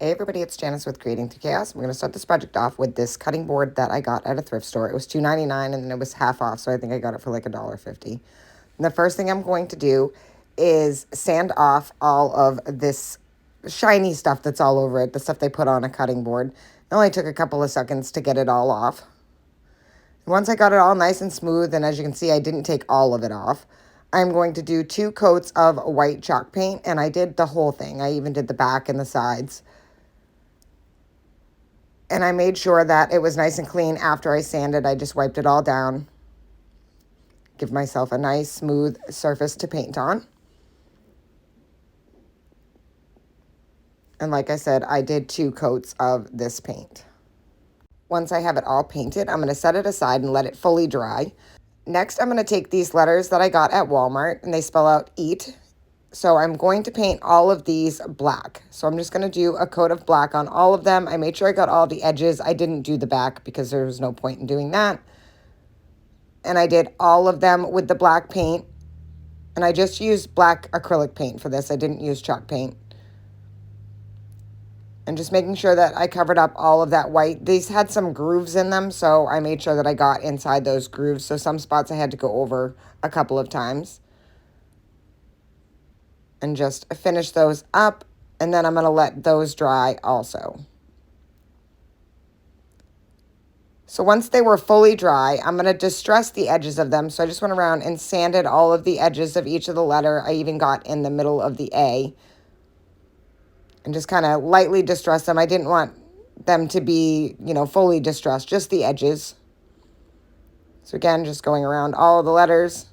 Hey everybody, it's Janice with Creating to Chaos. We're going to start this project off with this cutting board that I got at a thrift store. It was $2.99 and then it was half off, so I think I got it for like $1.50. And the first thing I'm going to do is sand off all of this shiny stuff that's all over it, the stuff they put on a cutting board. It only took a couple of seconds to get it all off. Once I got it all nice and smooth, and as you can see, I didn't take all of it off, I'm going to do 2 coats of white chalk paint, and I did the whole thing. I even did the back and the sides. And I made sure that it was nice and clean after I sanded. I just wiped it all down. Give myself a nice smooth surface to paint on. And like I said, I did 2 coats of this paint. Once I have it all painted, I'm going to set it aside and let it fully dry. Next, I'm going to take these letters that I got at Walmart, and they spell out EAT. So I'm going to paint all of these black. So I'm just going to do a coat of black on all of them. I made sure I got all the edges. I didn't do the back because there was no point in doing that. And I did all of them with the black paint. And I just used black acrylic paint for this. I didn't use chalk paint. And just making sure that I covered up all of that white. These had some grooves in them, so I made sure that I got inside those grooves. So some spots I had to go over a couple of times. And just finish those up, and then I'm going to let those dry also. So once they were fully dry, I'm going to distress the edges of them. So I just went around and sanded all of the edges of each of the letter. I even got in the middle of the A. And just kind of lightly distress them. I didn't want them to be, fully distressed, just the edges. So again, just going around all of the letters.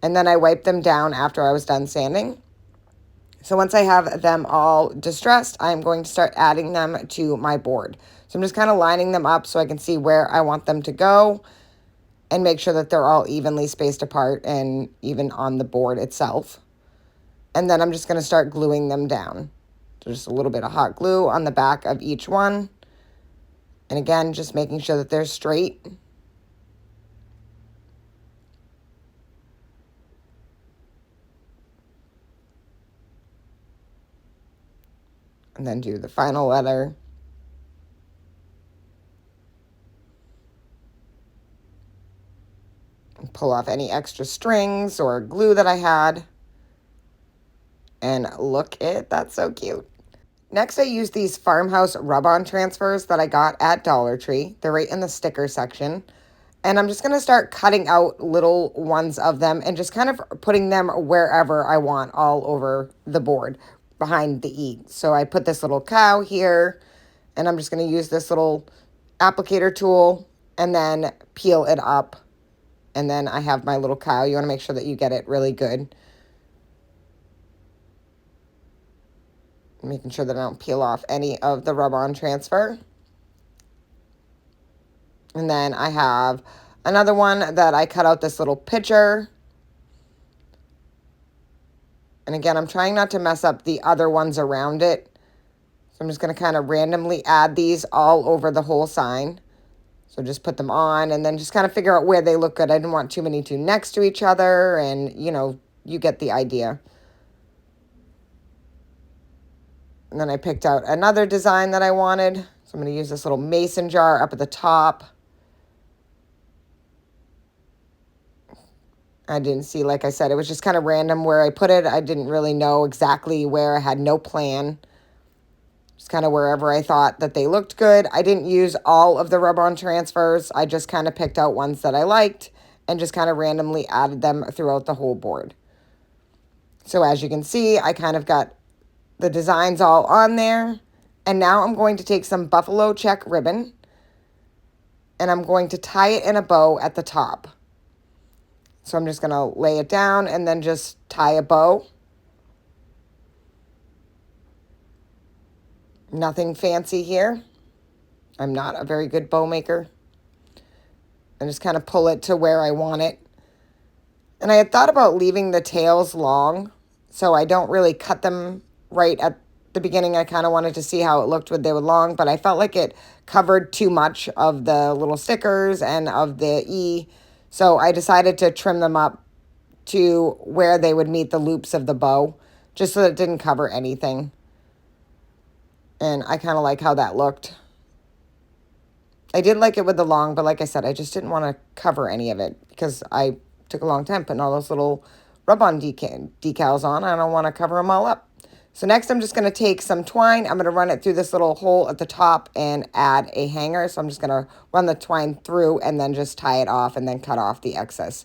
And then I wiped them down after I was done sanding. So once I have them all distressed, I'm going to start adding them to my board. So I'm just kind of lining them up so I can see where I want them to go and make sure that they're all evenly spaced apart and even on the board itself. And then I'm just going to start gluing them down. So just a little bit of hot glue on the back of each one. And again, just making sure that they're straight. And then do the final letter. And pull off any extra strings or glue that I had. And look it, that's so cute. Next, I use these Farmhouse rub-on transfers that I got at Dollar Tree. They're right in the sticker section. And I'm just going to start cutting out little ones of them and just kind of putting them wherever I want all over the board behind the E. So I put this little cow here, and I'm just going to use this little applicator tool and then peel it up. And then I have my little cow. You want to make sure that you get it really good. Making sure that I don't peel off any of the rub-on transfer. And then I have another one that I cut out this little picture. And again, I'm trying not to mess up the other ones around it. So I'm just going to kind of randomly add these all over the whole sign. So just put them on and then just kind of figure out where they look good. I didn't want too many too next to each other, and you get the idea. And then I picked out another design that I wanted. So I'm going to use this little mason jar up at the top. I didn't see, like I said, it was just kind of random where I put it. I didn't really know exactly where. I had no plan. Just kind of wherever I thought that they looked good. I didn't use all of the rub-on transfers. I just kind of picked out ones that I liked and just kind of randomly added them throughout the whole board. So as you can see, I kind of got the designs all on there. And now I'm going to take some buffalo check ribbon and I'm going to tie it in a bow at the top. So I'm just going to lay it down and then just tie a bow. Nothing fancy here. I'm not a very good bow maker. And just kind of pull it to where I want it. And I had thought about leaving the tails long, so I don't really cut them right at the beginning. I kind of wanted to see how it looked when they were long, but I felt like it covered too much of the little stickers and of the E. So I decided to trim them up to where they would meet the loops of the bow, just so that it didn't cover anything. And I kind of like how that looked. I did like it with the long, but like I said, I just didn't want to cover any of it because I took a long time putting all those little rub-on decals on. I don't want to cover them all up. So next I'm just going to take some twine. I'm going to run it through this little hole at the top and add a hanger. So I'm just going to run the twine through and then just tie it off and then cut off the excess.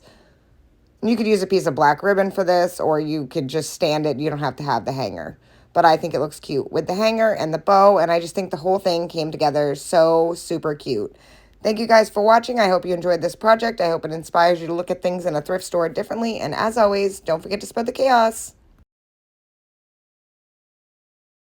And you could use a piece of black ribbon for this, or you could just stand it. You don't have to have the hanger. But I think it looks cute with the hanger and the bow, and I just think the whole thing came together so super cute. Thank you guys for watching. I hope you enjoyed this project. I hope it inspires you to look at things in a thrift store differently. And as always, don't forget to spread the chaos.